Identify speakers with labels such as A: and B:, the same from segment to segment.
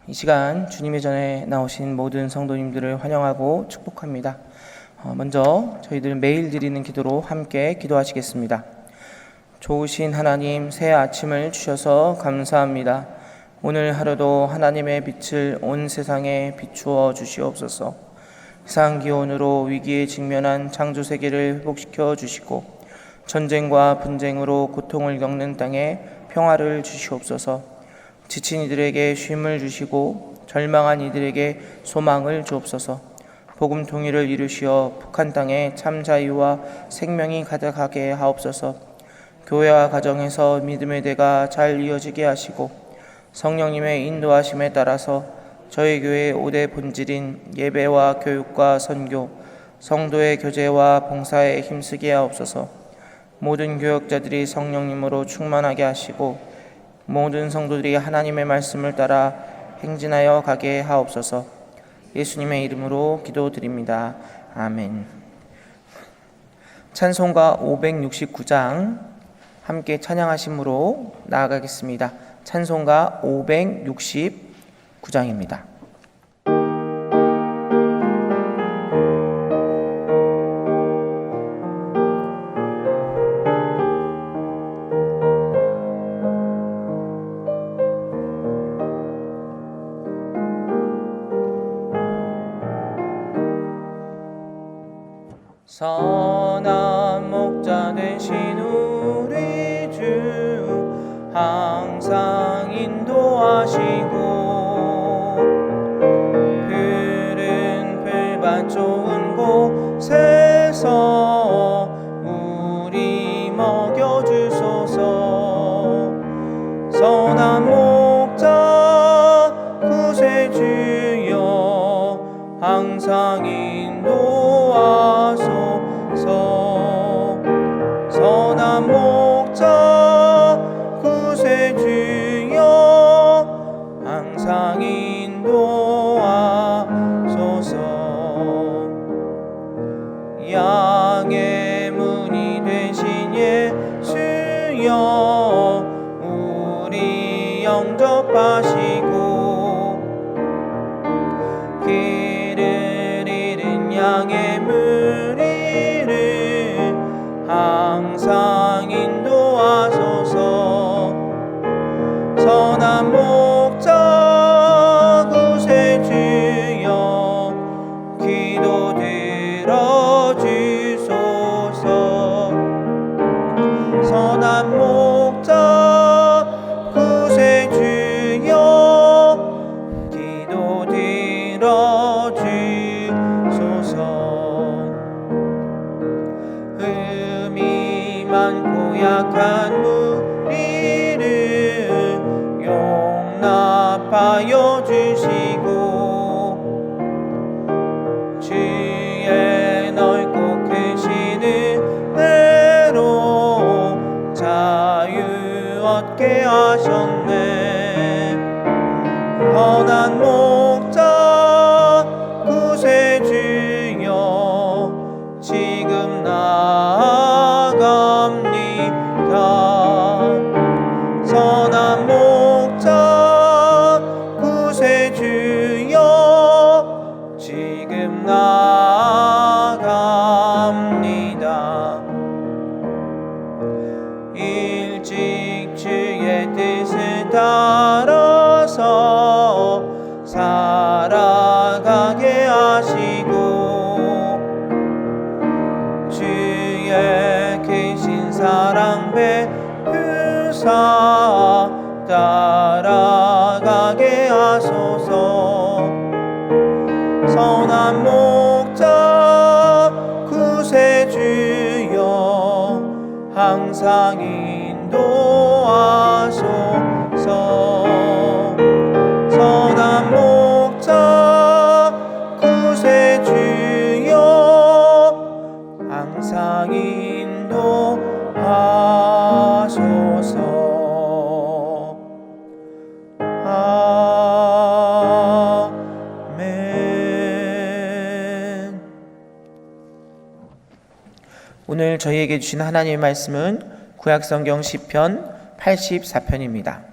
A: 이 시간 주님의 전에 나오신 모든 성도님들을 환영하고 축복합니다. 먼저 저희들은 매일 드리는 기도로 함께 기도하시겠습니다. 좋으신 하나님, 새 아침을 주셔서 감사합니다. 오늘 하루도 하나님의 빛을 온 세상에 비추어 주시옵소서. 세상 기온으로 위기에 직면한 창조세계를 회복시켜 주시고 전쟁과 분쟁으로 고통을 겪는 땅에 평화를 주시옵소서. 지친 이들에게 쉼을 주시고 절망한 이들에게 소망을 주옵소서. 복음 통일을 이루시어 북한 땅에 참 자유와 생명이 가득하게 하옵소서. 교회와 가정에서 믿음의 대가 잘 이어지게 하시고 성령님의 인도하심에 따라서 저희 교회의 5대 본질인 예배와 교육과 선교, 성도의 교제와 봉사에 힘쓰게 하옵소서. 모든 교역자들이 성령님으로 충만하게 하시고 모든 성도들이 하나님의 말씀을 따라 행진하여 가게 하옵소서. 예수님의 이름으로 기도드립니다. 아멘. 찬송가 569장 함께 찬양하심으로 나아가겠습니다. 찬송가 569장입니다. 선한 목자 되신 우리 주 항상 인도하시고 푸른 풀밭 좋은 곳에서 우리 먹여주소서. 선한 목자 구세주여 항상 인도하소서. 선한 목자 구세주여 항상 인도하소서. 양의 문이 되신 예수여 우리 영접하시고 길을 잃은 양의 무리를 항상 인도하소서. 선한 목자 구세주여 기도 들어주소서. 선한 목자 구세주여 기도 들어주소서. 흠이 많고 약한 무리를 용납하여 주시고 주의 넓고 크신 은혜로 자유 얻게 하셨네. 선한 목자 구세주여 지금 나아갑니다. 선한 목자 구세주여 지금 나아갑니다. 일찍 주의 뜻을 따라서 살아가게 하시고 주의 크신 사랑 베푸사 따라가게 하소서. 선한 목자 구세주여 항상 인도하소서. 선한 목자 구세주여 항상 인도하소서. 아멘. 오늘 저희에게 주신 하나님의 말씀은 구약성경 시편 84편입니다.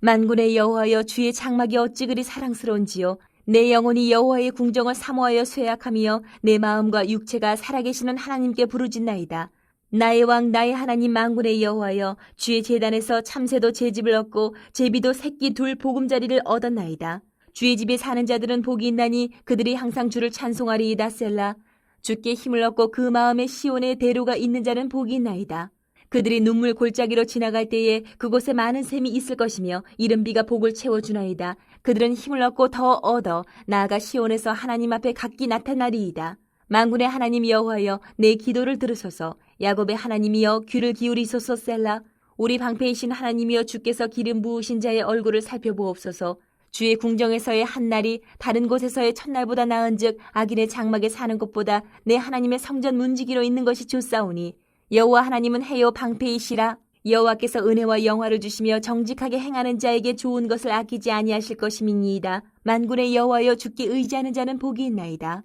B: 만군의 여호와여, 주의 장막이 어찌 그리 사랑스러운지요. 내 영혼이 여호와의 궁정을 사모하여 쇠약하며 내 마음과 육체가 살아계시는 하나님께 부르짖나이다. 나의 왕 나의 하나님 만군의 여호와여, 주의 제단에서 참새도 제집을 얻고 제비도 새끼 둘 보금자리를 얻었나이다. 주의 집에 사는 자들은 복이 있나니 그들이 항상 주를 찬송하리이다. 셀라. 주께 힘을 얻고 그 마음에 시온의 대로가 있는 자는 복이 있나이다. 그들이 눈물 골짜기로 지나갈 때에 그곳에 많은 샘이 있을 것이며 이른 비가 복을 채워주나이다. 그들은 힘을 얻고 더 얻어 나아가 시온에서 하나님 앞에 각기 나타나리이다. 만군의 하나님 여호와여, 내 기도를 들으소서. 야곱의 하나님이여, 귀를 기울이소서. 셀라. 우리 방패이신 하나님이여, 주께서 기름 부으신 자의 얼굴을 살펴보옵소서. 주의 궁정에서의 한날이 다른 곳에서의 첫날보다 나은즉 악인의 장막에 사는 것보다 내 하나님의 성전 문지기로 있는 것이 좋사오니, 여호와 하나님은 해요 방패이시라. 여호와께서 은혜와 영화를 주시며 정직하게 행하는 자에게 좋은 것을 아끼지 아니하실 것임이니이다. 만군의 여호와여, 주께 의지하는 자는 복이 있나이다.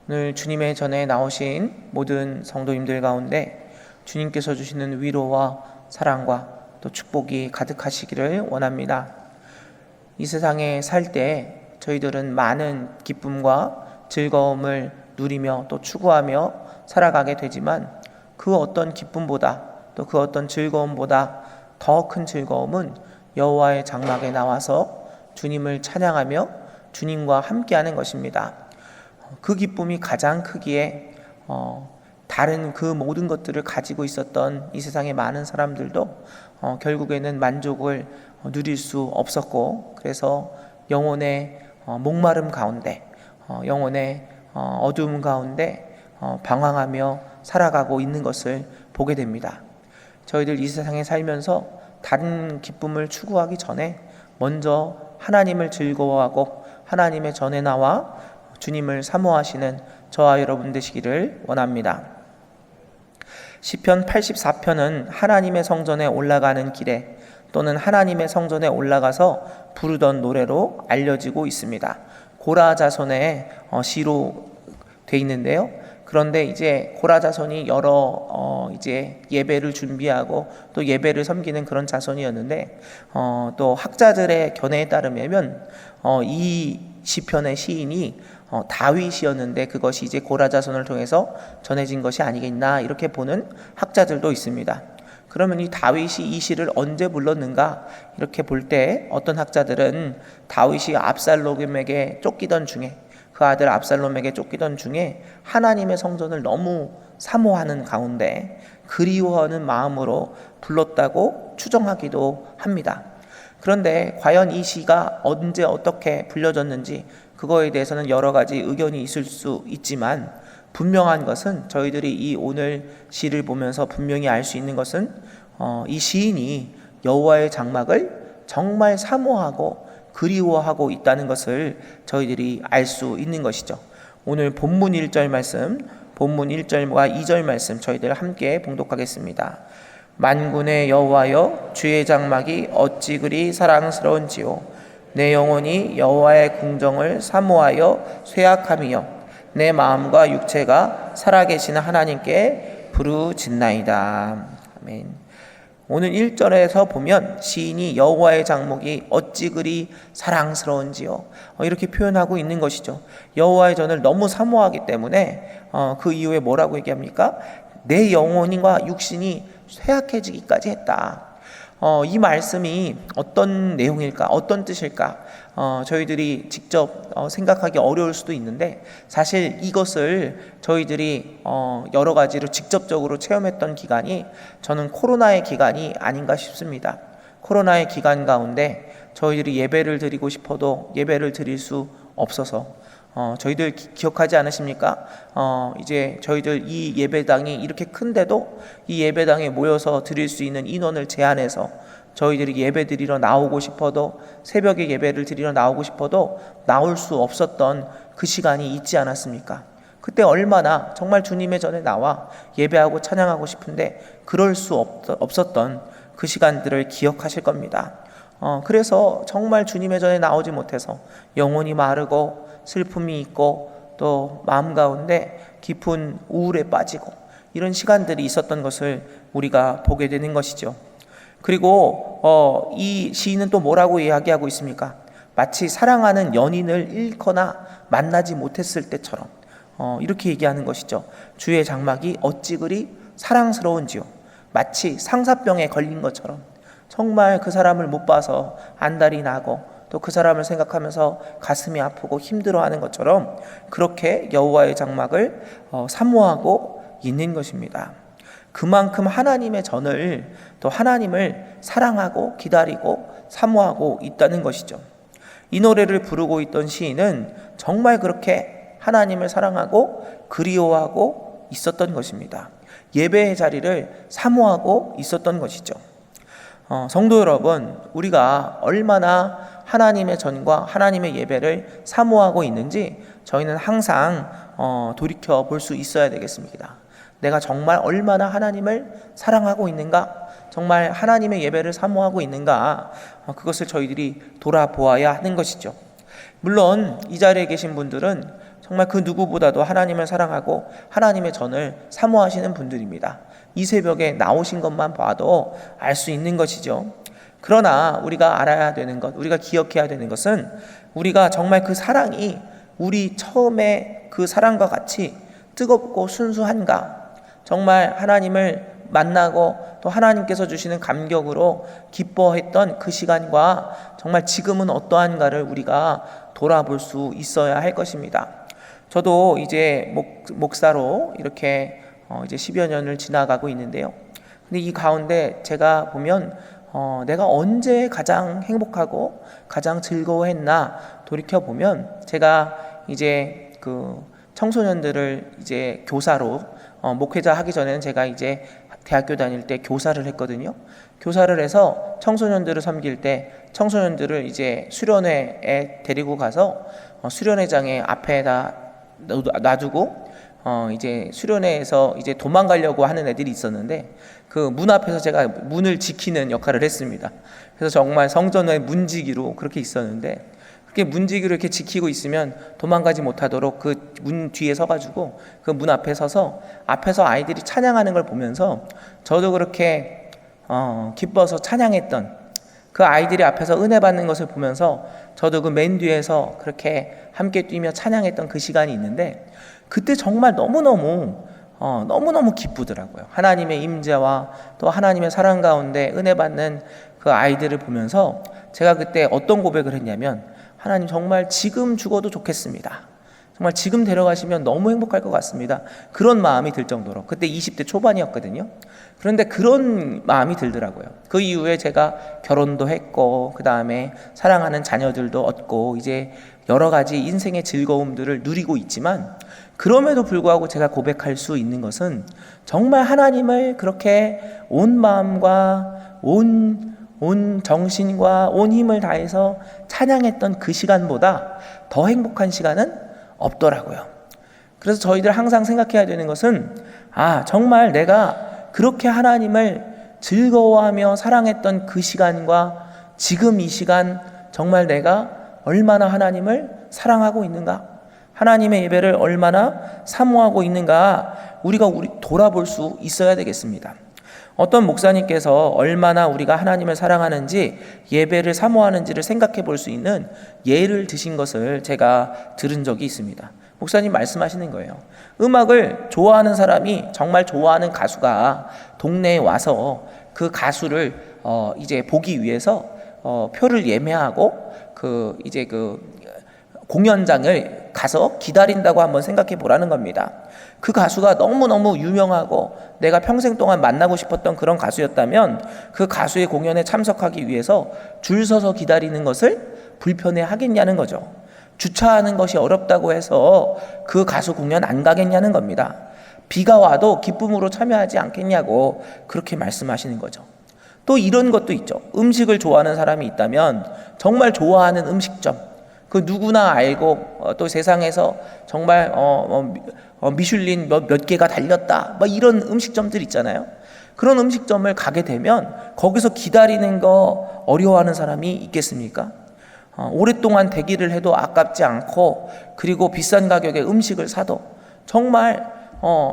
A: 오늘 주님의 전에 나오신 모든 성도님들 가운데 주님께서 주시는 위로와 사랑과 또 축복이 가득하시기를 원합니다. 이 세상에 살 때 저희들은 많은 기쁨과 즐거움을 누리며 또 추구하며 살아가게 되지만 그 어떤 기쁨보다 또 그 어떤 즐거움보다 더 큰 즐거움은 여호와의 장막에 나와서 주님을 찬양하며 주님과 함께하는 것입니다. 그 기쁨이 가장 크기에 다른 그 모든 것들을 가지고 있었던 이 세상의 많은 사람들도 결국에는 만족을 누릴 수 없었고, 그래서 영혼의 목마름 가운데, 영혼의 어두움 가운데 방황하며 살아가고 있는 것을 보게 됩니다. 저희들 이 세상에 살면서 다른 기쁨을 추구하기 전에 먼저 하나님을 즐거워하고 하나님의 전에 나와 주님을 사모하시는 저와 여러분 되시기를 원합니다. 시편 84편은 하나님의 성전에 올라가는 길에 또는 하나님의 성전에 올라가서 부르던 노래로 알려지고 있습니다. 고라 자손의 시로 돼 있는데요. 그런데 이제 고라 자손이 여러 이제 예배를 준비하고 또 예배를 섬기는 그런 자손이었는데, 또 학자들의 견해에 따르면 이 시편의 시인이 다윗이었는데 그것이 이제 고라 자손을 통해서 전해진 것이 아니겠나, 이렇게 보는 학자들도 있습니다. 그러면 이 다윗이 이 시를 언제 불렀는가, 이렇게 볼 때 어떤 학자들은 다윗이 압살롬에게 쫓기던 중에, 그 아들 압살롬에게 쫓기던 중에 하나님의 성전을 너무 사모하는 가운데 그리워하는 마음으로 불렀다고 추정하기도 합니다. 그런데 과연 이 시가 언제 어떻게 불려졌는지 그거에 대해서는 여러 가지 의견이 있을 수 있지만, 분명한 것은 저희들이 이 오늘 시를 보면서 분명히 알 수 있는 것은 이 시인이 여호와의 장막을 정말 사모하고 그리워하고 있다는 것을 저희들이 알 수 있는 것이죠. 오늘 본문 1절 말씀, 본문 1절과 2절 말씀 저희들 함께 봉독하겠습니다. 만군의 여호와여, 주의 장막이 어찌 그리 사랑스러운지요. 내 영혼이 여호와의 궁정을 사모하여 쇠약하며 내 마음과 육체가 살아계시는 하나님께 부르짖나이다. 아멘. 오늘 1절에서 보면 시인이 여호와의 장막이 어찌 그리 사랑스러운지요, 이렇게 표현하고 있는 것이죠. 여호와의 전을 너무 사모하기 때문에 그 이후에 뭐라고 얘기합니까? 내 영혼과 육신이 쇠약해지기까지 했다. 이 말씀이 어떤 내용일까, 어떤 뜻일까, 저희들이 직접 생각하기 어려울 수도 있는데, 사실 이것을 저희들이 여러 가지로 직접적으로 체험했던 기간이 저는 코로나의 기간이 아닌가 싶습니다. 코로나의 기간 가운데 저희들이 예배를 드리고 싶어도 예배를 드릴 수 없어서, 저희들 기억하지 않으십니까? 이제 저희들 이 예배당이 이렇게 큰데도 이 예배당에 모여서 드릴 수 있는 인원을 제한해서 저희들이 예배 드리러 나오고 싶어도, 새벽에 예배를 드리러 나오고 싶어도 나올 수 없었던 그 시간이 있지 않았습니까? 그때 얼마나 정말 주님의 전에 나와 예배하고 찬양하고 싶은데 그럴 수 없었던 그 시간들을 기억하실 겁니다. 그래서 정말 주님의 전에 나오지 못해서 영혼이 마르고 슬픔이 있고 또 마음 가운데 깊은 우울에 빠지고 이런 시간들이 있었던 것을 우리가 보게 되는 것이죠. 그리고 이 시인은 또 뭐라고 이야기하고 있습니까? 마치 사랑하는 연인을 잃거나 만나지 못했을 때처럼 이렇게 얘기하는 것이죠. 주의 장막이 어찌 그리 사랑스러운지요. 마치 상사병에 걸린 것처럼 정말 그 사람을 못 봐서 안달이 나고 또 그 사람을 생각하면서 가슴이 아프고 힘들어하는 것처럼 그렇게 여호와의 장막을 사모하고 있는 것입니다. 그만큼 하나님의 전을 또 하나님을 사랑하고 기다리고 사모하고 있다는 것이죠. 이 노래를 부르고 있던 시인은 정말 그렇게 하나님을 사랑하고 그리워하고 있었던 것입니다. 예배의 자리를 사모하고 있었던 것이죠. 성도 여러분, 우리가 얼마나 하나님의 전과 하나님의 예배를 사모하고 있는지 저희는 항상 돌이켜 볼 수 있어야 되겠습니다. 내가 정말 얼마나 하나님을 사랑하고 있는가, 정말 하나님의 예배를 사모하고 있는가, 그것을 저희들이 돌아보아야 하는 것이죠. 물론 이 자리에 계신 분들은 정말 그 누구보다도 하나님을 사랑하고 하나님의 전을 사모하시는 분들입니다. 이 새벽에 나오신 것만 봐도 알 수 있는 것이죠. 그러나 우리가 알아야 되는 것, 우리가 기억해야 되는 것은 우리가 정말 그 사랑이 우리 처음에 그 사랑과 같이 뜨겁고 순수한가, 정말 하나님을 만나고 또 하나님께서 주시는 감격으로 기뻐했던 그 시간과 정말 지금은 어떠한가를 우리가 돌아볼 수 있어야 할 것입니다. 저도 이제 목사로 이렇게 이제 10여 년을 지나가고 있는데요. 근데 이 가운데 제가 보면 내가 언제 가장 행복하고 가장 즐거워했나 돌이켜 보면, 제가 이제 그 청소년들을 이제 교사로 목회자 하기 전에는 제가 이제 대학교 다닐 때 교사를 했거든요. 교사를 해서 청소년들을 섬길 때 청소년들을 이제 수련회에 데리고 가서 수련회장의 앞에다 놔두고 이제 수련회에서 이제 도망가려고 하는 애들이 있었는데 그 문 앞에서 제가 문을 지키는 역할을 했습니다. 그래서 정말 성전의 문지기로 그렇게 있었는데, 그렇게 문지기로 이렇게 지키고 있으면 도망가지 못하도록 그 문 뒤에 서가지고 그 문 앞에 서서 앞에서 아이들이 찬양하는 걸 보면서 저도 그렇게 기뻐서 찬양했던, 그 아이들이 앞에서 은혜 받는 것을 보면서 저도 그 맨 뒤에서 그렇게 함께 뛰며 찬양했던 그 시간이 있는데, 그때 정말 너무너무 기쁘더라고요. 하나님의 임재와 또 하나님의 사랑 가운데 은혜 받는 그 아이들을 보면서 제가 그때 어떤 고백을 했냐면, 하나님 정말 지금 죽어도 좋겠습니다. 정말 지금 데려가시면 너무 행복할 것 같습니다. 그런 마음이 들 정도로, 그때 20대 초반이었거든요. 그런데 그런 마음이 들더라고요. 그 이후에 제가 결혼도 했고, 그 다음에 사랑하는 자녀들도 얻고, 이제 여러 가지 인생의 즐거움들을 누리고 있지만, 그럼에도 불구하고 제가 고백할 수 있는 것은 정말 하나님을 그렇게 온 마음과 온 정신과 온 힘을 다해서 찬양했던 그 시간보다 더 행복한 시간은 없더라고요. 그래서 저희들 항상 생각해야 되는 것은, 정말 내가 그렇게 하나님을 즐거워하며 사랑했던 그 시간과 지금 이 시간, 정말 내가 얼마나 하나님을 사랑하고 있는가, 하나님의 예배를 얼마나 사모하고 있는가, 우리가 돌아볼 수 있어야 되겠습니다. 어떤 목사님께서 얼마나 우리가 하나님을 사랑하는지, 예배를 사모하는지를 생각해 볼 수 있는 예를 드신 것을 제가 들은 적이 있습니다. 목사님 말씀하시는 거예요. 음악을 좋아하는 사람이, 정말 좋아하는 가수가 동네에 와서 그 가수를 이제 보기 위해서 표를 예매하고 이제 공연장을 가서 기다린다고 한번 생각해 보라는 겁니다. 그 가수가 너무너무 유명하고 내가 평생 동안 만나고 싶었던 그런 가수였다면 그 가수의 공연에 참석하기 위해서 줄 서서 기다리는 것을 불편해 하겠냐는 거죠. 주차하는 것이 어렵다고 해서 그 가수 공연 안 가겠냐는 겁니다. 비가 와도 기쁨으로 참여하지 않겠냐고 그렇게 말씀하시는 거죠. 또 이런 것도 있죠. 음식을 좋아하는 사람이 있다면 정말 좋아하는 음식점, 그 누구나 알고 또 세상에서 정말 미슐린 몇 개가 달렸다, 이런 음식점들 있잖아요. 그런 음식점을 가게 되면 거기서 기다리는 거 어려워하는 사람이 있겠습니까? 오랫동안 대기를 해도 아깝지 않고, 그리고 비싼 가격의 음식을 사도 정말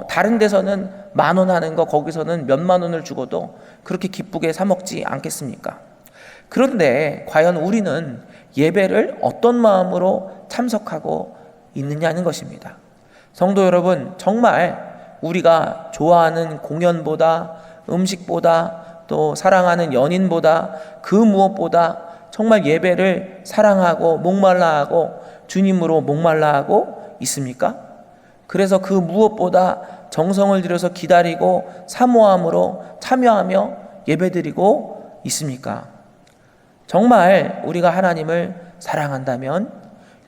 A: 다른 데서는 10,000원 하는 거 거기서는 몇만 원을 주고도 그렇게 기쁘게 사 먹지 않겠습니까? 그런데 과연 우리는 예배를 어떤 마음으로 참석하고 있느냐는 것입니다. 성도 여러분, 정말 우리가 좋아하는 공연보다, 음식보다, 또 사랑하는 연인보다, 그 무엇보다 정말 예배를 사랑하고 목말라하고 주님으로 목말라하고 있습니까? 그래서 그 무엇보다 정성을 들여서 기다리고 사모함으로 참여하며 예배드리고 있습니까? 정말 우리가 하나님을 사랑한다면,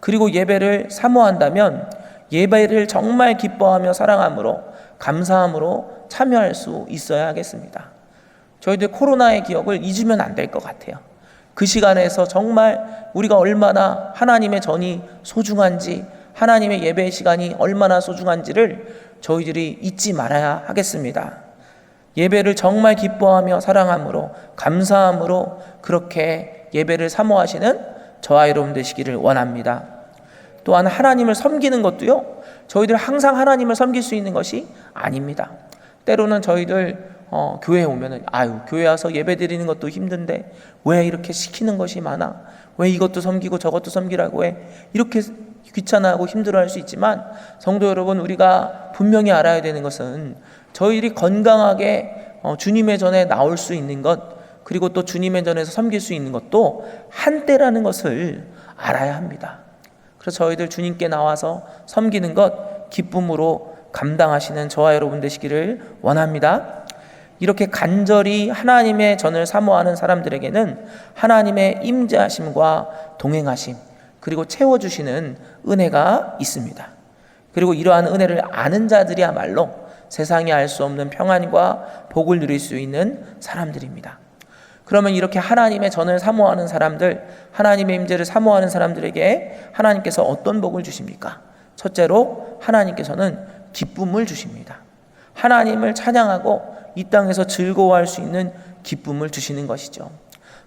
A: 그리고 예배를 사모한다면 예배를 정말 기뻐하며 사랑함으로 감사함으로 참여할 수 있어야 하겠습니다. 저희들 코로나의 기억을 잊으면 안 될 것 같아요. 그 시간에서 정말 우리가 얼마나 하나님의 전이 소중한지, 하나님의 예배의 시간이 얼마나 소중한지를 저희들이 잊지 말아야 하겠습니다. 예배를 정말 기뻐하며 사랑함으로 감사함으로 그렇게 예배를 사모하시는 저와 여러분 되시기를 원합니다. 또한 하나님을 섬기는 것도요, 저희들 항상 하나님을 섬길 수 있는 것이 아닙니다. 때로는 저희들 교회에 오면은 교회 와서 예배 드리는 것도 힘든데 왜 이렇게 시키는 것이 많아? 왜 이것도 섬기고 저것도 섬기라고 해? 이렇게 귀찮아하고 힘들어할 수 있지만, 성도 여러분, 우리가 분명히 알아야 되는 것은 저희들이 건강하게 주님의 전에 나올 수 있는 것, 그리고 또 주님의 전에서 섬길 수 있는 것도 한때라는 것을 알아야 합니다. 그래서 저희들 주님께 나와서 섬기는 것 기쁨으로 감당하시는 저와 여러분 되시기를 원합니다. 이렇게 간절히 하나님의 전을 사모하는 사람들에게는 하나님의 임재하심과 동행하심, 그리고 채워주시는 은혜가 있습니다. 그리고 이러한 은혜를 아는 자들이야말로 세상이 알 수 없는 평안과 복을 누릴 수 있는 사람들입니다. 그러면 이렇게 하나님의 전을 사모하는 사람들, 하나님의 임재를 사모하는 사람들에게 하나님께서 어떤 복을 주십니까? 첫째로 하나님께서는 기쁨을 주십니다. 하나님을 찬양하고 이 땅에서 즐거워할 수 있는 기쁨을 주시는 것이죠.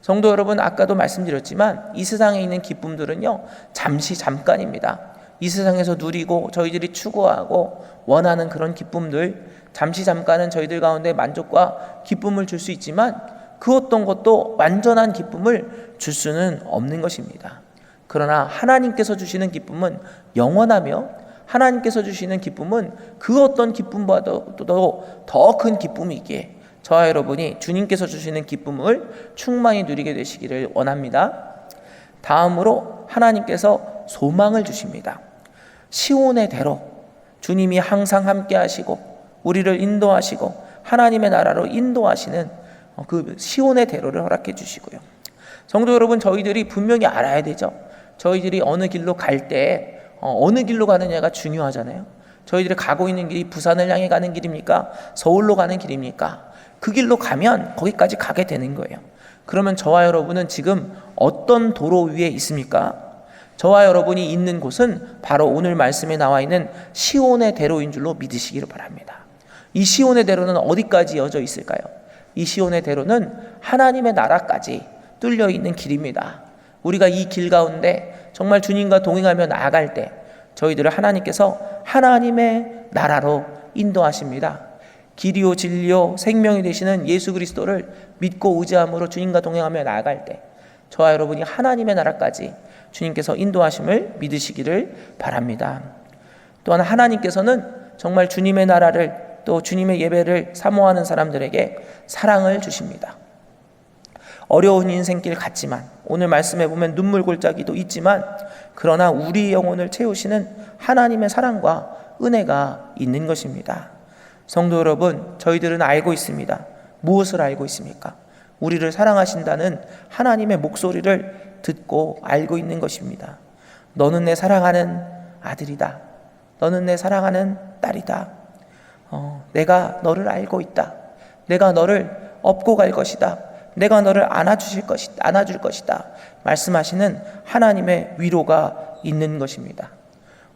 A: 성도 여러분, 아까도 말씀드렸지만 이 세상에 있는 기쁨들은요, 잠깐입니다. 이 세상에서 누리고 저희들이 추구하고 원하는 그런 기쁨들, 잠깐은 저희들 가운데 만족과 기쁨을 줄 수 있지만 그 어떤 것도 완전한 기쁨을 줄 수는 없는 것입니다. 그러나 하나님께서 주시는 기쁨은 영원하며, 하나님께서 주시는 기쁨은 그 어떤 기쁨보다도 더 큰 기쁨이기에 저와 여러분이 주님께서 주시는 기쁨을 충만히 누리게 되시기를 원합니다. 다음으로 하나님께서 소망을 주십니다. 시온의 대로 주님이 항상 함께 하시고 우리를 인도하시고 하나님의 나라로 인도하시는 그 시온의 대로를 허락해 주시고요. 성도 여러분, 저희들이 분명히 알아야 되죠. 저희들이 어느 길로 갈 때 어느 길로 가느냐가 중요하잖아요. 저희들이 가고 있는 길이 부산을 향해 가는 길입니까? 서울로 가는 길입니까? 그 길로 가면 거기까지 가게 되는 거예요. 그러면 저와 여러분은 지금 어떤 도로 위에 있습니까? 저와 여러분이 있는 곳은 바로 오늘 말씀에 나와 있는 시온의 대로인 줄로 믿으시기를 바랍니다. 이 시온의 대로는 어디까지 이어져 있을까요? 이 시온의 대로는 하나님의 나라까지 뚫려 있는 길입니다. 우리가 이 길 가운데 정말 주님과 동행하며 나아갈 때 저희들을 하나님께서 하나님의 나라로 인도하십니다. 길이요 진리요 생명이 되시는 예수 그리스도를 믿고 의지함으로 주님과 동행하며 나아갈 때 저와 여러분이 하나님의 나라까지 주님께서 인도하심을 믿으시기를 바랍니다. 또한 하나님께서는 정말 주님의 나라를, 또 주님의 예배를 사모하는 사람들에게 사랑을 주십니다. 어려운 인생길 같지만, 오늘 말씀해 보면 눈물 골짜기도 있지만, 그러나 우리 영혼을 채우시는 하나님의 사랑과 은혜가 있는 것입니다. 성도 여러분, 저희들은 알고 있습니다. 무엇을 알고 있습니까? 우리를 사랑하신다는 하나님의 목소리를 듣고 알고 있는 것입니다. 너는 내 사랑하는 아들이다. 너는 내 사랑하는 딸이다. 내가 너를 알고 있다. 내가 너를 업고 갈 것이다. 내가 너를 안아줄 것이다. 말씀하시는 하나님의 위로가 있는 것입니다.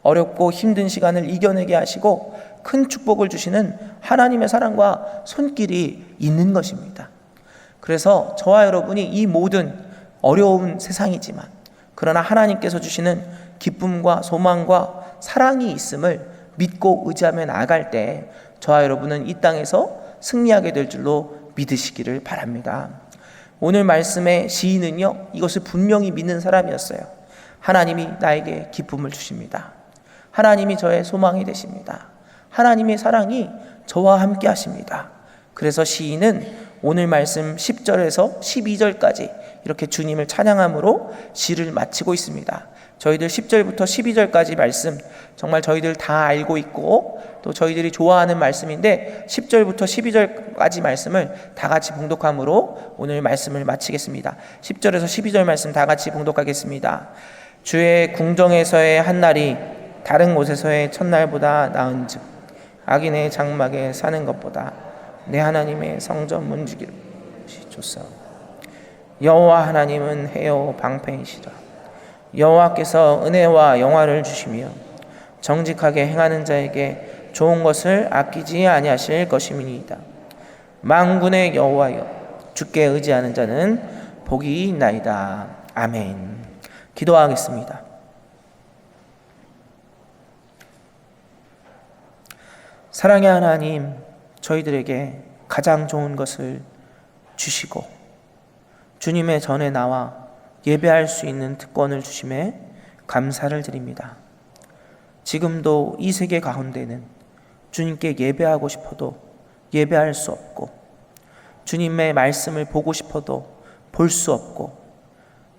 A: 어렵고 힘든 시간을 이겨내게 하시고 큰 축복을 주시는 하나님의 사랑과 손길이 있는 것입니다. 그래서 저와 여러분이 이 모든 어려운 세상이지만, 그러나 하나님께서 주시는 기쁨과 소망과 사랑이 있음을 믿고 의지하며 나아갈 때 저와 여러분은 이 땅에서 승리하게 될 줄로 믿으시기를 바랍니다. 오늘 말씀의 시인은요, 이것을 분명히 믿는 사람이었어요. 하나님이 나에게 기쁨을 주십니다. 하나님이 저의 소망이 되십니다. 하나님의 사랑이 저와 함께 하십니다. 그래서 시인은 오늘 말씀 10절에서 12절까지 이렇게 주님을 찬양함으로 시를 마치고 있습니다. 저희들 10절부터 12절까지 말씀 정말 저희들 다 알고 있고 또 저희들이 좋아하는 말씀인데 10절부터 12절까지 말씀을 다 같이 봉독함으로 오늘 말씀을 마치겠습니다. 10절에서 12절 말씀 다 같이 봉독하겠습니다. 주의 궁정에서의 한날이 다른 곳에서의 첫날보다 나은즉 악인의 장막에 사는 것보다 내 하나님의 성전 문지기를 좋사오. 여호와 하나님은 해요 방패이시라. 여호와께서 은혜와 영화를 주시며 정직하게 행하는 자에게 좋은 것을 아끼지 아니하실 것임이니이다. 만군의 여호와여, 주께 의지하는 자는 복이 있나이다. 아멘. 기도하겠습니다. 사랑의 하나님, 저희들에게 가장 좋은 것을 주시고 주님의 전에 나와 예배할 수 있는 특권을 주심에 감사를 드립니다. 지금도 이 세계 가운데는 주님께 예배하고 싶어도 예배할 수 없고 주님의 말씀을 보고 싶어도 볼 수 없고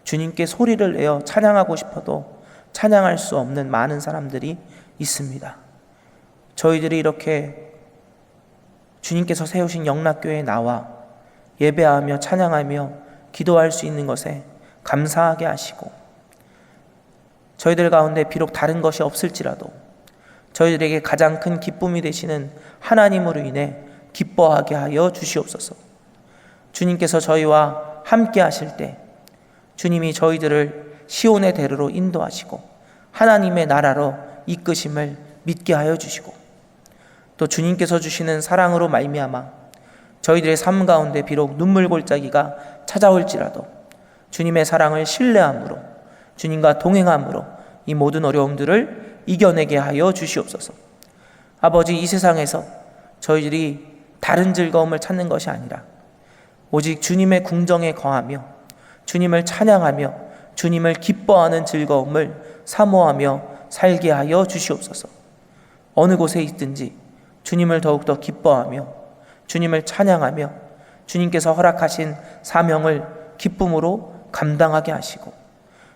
A: 주님께 소리를 내어 찬양하고 싶어도 찬양할 수 없는 많은 사람들이 있습니다. 저희들이 이렇게 주님께서 세우신 영락교회에 나와 예배하며 찬양하며 기도할 수 있는 것에 감사하게 하시고 저희들 가운데 비록 다른 것이 없을지라도 저희들에게 가장 큰 기쁨이 되시는 하나님으로 인해 기뻐하게 하여 주시옵소서. 주님께서 저희와 함께 하실 때 주님이 저희들을 시온의 대로로 인도하시고 하나님의 나라로 이끄심을 믿게 하여 주시고 또 주님께서 주시는 사랑으로 말미암아 저희들의 삶 가운데 비록 눈물 골짜기가 찾아올지라도 주님의 사랑을 신뢰함으로 주님과 동행함으로 이 모든 어려움들을 이겨내게 하여 주시옵소서. 아버지, 이 세상에서 저희들이 다른 즐거움을 찾는 것이 아니라 오직 주님의 궁정에 거하며 주님을 찬양하며 주님을 기뻐하는 즐거움을 사모하며 살게 하여 주시옵소서. 어느 곳에 있든지 주님을 더욱더 기뻐하며 주님을 찬양하며 주님께서 허락하신 사명을 기쁨으로 감당하게 하시고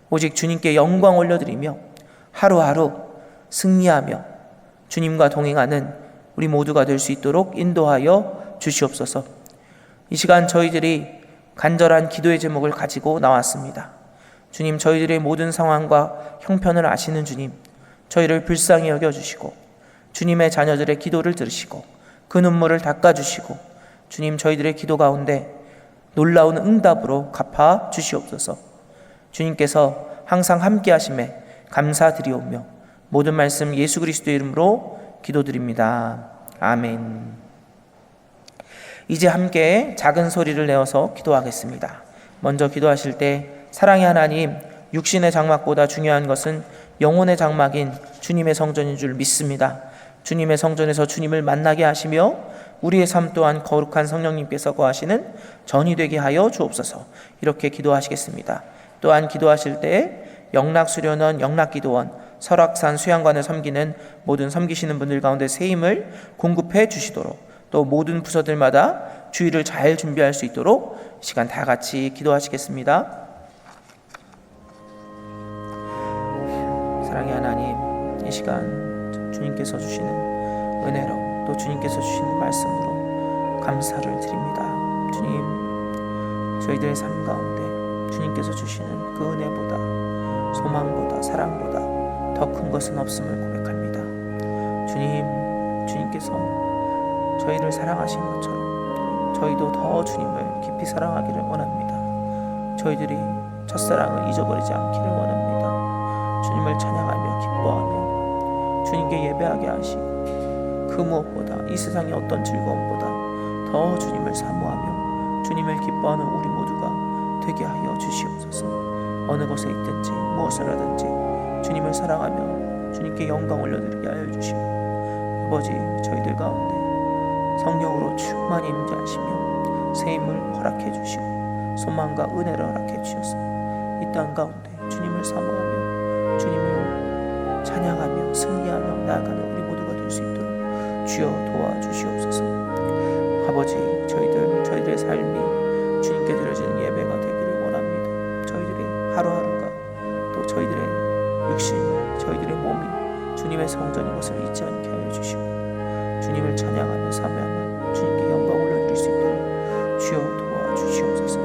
A: 오직 주님께 영광 올려드리며 하루하루 승리하며 주님과 동행하는 우리 모두가 될 수 있도록 인도하여 주시옵소서. 이 시간 저희들이 간절한 기도의 제목을 가지고 나왔습니다. 주님, 저희들의 모든 상황과 형편을 아시는 주님, 저희를 불쌍히 여겨주시고 주님의 자녀들의 기도를 들으시고 그 눈물을 닦아주시고 주님, 저희들의 기도 가운데 놀라운 응답으로 갚아 주시옵소서. 주님께서 항상 함께 하심에 감사드리오며 모든 말씀 예수 그리스도의 이름으로 기도드립니다. 아멘. 이제 함께 작은 소리를 내어서 기도하겠습니다. 먼저 기도하실 때 사랑의 하나님, 육신의 장막보다 중요한 것은 영혼의 장막인 주님의 성전인 줄 믿습니다. 주님의 성전에서 주님을 만나게 하시며 우리의 삶 또한 거룩한 성령님께서 거하시는 전이 되게 하여 주옵소서. 이렇게 기도하시겠습니다. 또한 기도하실 때 영락수련원, 영락기도원, 설악산 수양관을 섬기는 모든 섬기시는 분들 가운데 새 힘을 공급해 주시도록 또 모든 부서들마다 주의를 잘 준비할 수 있도록 시간 다 같이 기도하시겠습니다. 사랑의 하나님, 이 시간 주님께서 주시는 은혜로 또 주님께서 주시는 말씀으로 감사를 드립니다. 주님, 저희들의 삶 가운데 주님께서 주시는 그 은혜보다 소망보다 사랑보다 더 큰 것은 없음을 고백합니다. 주님, 주님께서 저희를 사랑하신 것처럼 저희도 더 주님을 깊이 사랑하기를 원합니다. 저희들이 첫사랑을 잊어버리지 않기를 원합니다. 주님을 찬양하며 기뻐하며 주님께 예배하게 하시고 그 무엇보다 이 세상의 어떤 즐거움보다 더 주님을 사모하며 주님을 기뻐하는 우리 모두가 되게 하여 주시옵소서. 어느 곳에 있든지 무엇을 하든지 주님을 사랑하며 주님께 영광 올려드리게 하여 주시고 아버지 저희들 가운데 성령으로 충만히 임재하시며 새 힘을 허락해 주시고 소망과 은혜를 허락해 주셔서 이 땅 가운데 주님을 사모하며 주님을 찬양하며 승리하며 나아가는 우리 모두가 될 수 있도록 주여 도와주시옵소서. 아버지 저희들의 삶이 주님께 드려지는 예배가 되기를 원합니다. 저희들의 하루하루가 또 저희들의 육신 저희들의 몸이 주님의 성전인 것을 잊지 않게 하여 주시고 주님을 찬양하며 사모하며 주님께 영광을 올려드릴 수 있도록 주여 도와주시옵소서.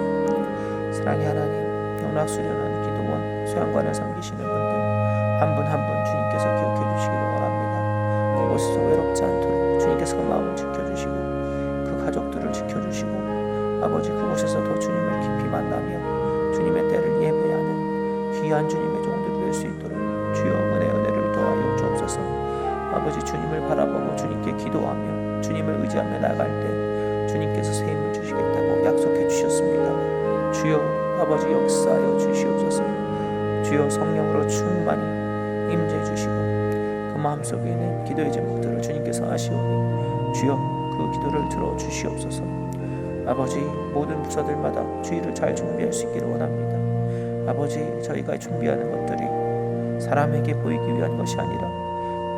A: 사랑의 하나님, 영락 수련하는 기도원 소양관을 섬기시는 분들 한 분 한 분 주님께서 기억해 주시기를 원합니다. 그곳에서 외롭지 않도록 주님께서 그 마음을 지켜주시고 그 가족들을 지켜주시고 아버지 그곳에서 더 주님을 깊이 만나며 주님의 때를 예배하는 귀한 주님의 종들이 될 수 있도록 주여 은혜를 더하여 주옵소서. 아버지 주님을 바라보고 주님께 기도하며 주님을 의지하며 나갈 때 주님께서 새 힘을 주시겠다고 약속해 주셨습니다. 주여 아버지 역사하여 주시옵소서. 주여 성령으로 충만히 임재해 주시고 그 마음속에 있는 기도의 제목들을 주님께서 아시오니 주여 그 기도를 들어주시옵소서. 아버지 모든 부서들마다 주의를 잘 준비할 수 있기를 원합니다. 아버지 저희가 준비하는 것들이 사람에게 보이기 위한 것이 아니라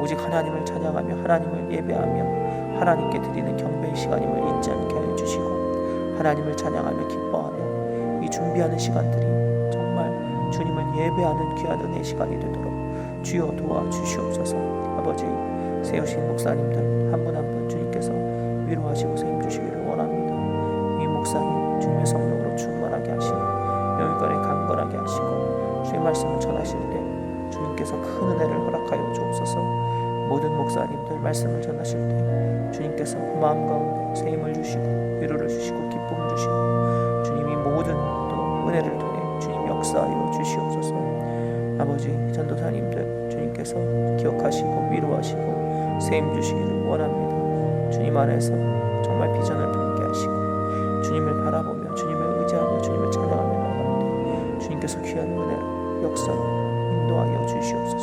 A: 오직 하나님을 찬양하며 하나님을 예배하며 하나님께 드리는 경배의 시간임을 잊지 않게 하여 주시고 하나님을 찬양하며 기뻐하며 이 준비하는 시간들이 정말 주님을 예배하는 귀한 은혜의 시간이 되도록 주여 도와주시옵소서. 아버지 세우신 목사님들 한 분 한 분 주님께서 위로하시고 세임 주시기를 원합니다. 이 목사님 주님의 성령으로 충만하게 하시고 영육간에 강건하게 하시고 주의 말씀을 전하실 때 주님께서 큰 은혜를 허락하여 주옵소서. 모든 목사님들 말씀을 전하실 때 주님께서 그 마음 가운데 새 힘을 주시고 위로를 주시고 기쁨을 주시고 주님이 모든 또 은혜를 통해 주님 역사하여 주시옵소서. 아버지 전도사님들 주님께서 기억하시고 위로하시고 새 힘 주시기를 원합니다. 주님 안에서 정말 비전을 품게 하시고 주님을 바라보며 주님을 의지하며 주님을 찬양하며 나가는데 주님께서 귀한 은혜로 역사로 인도하여 주시옵소서.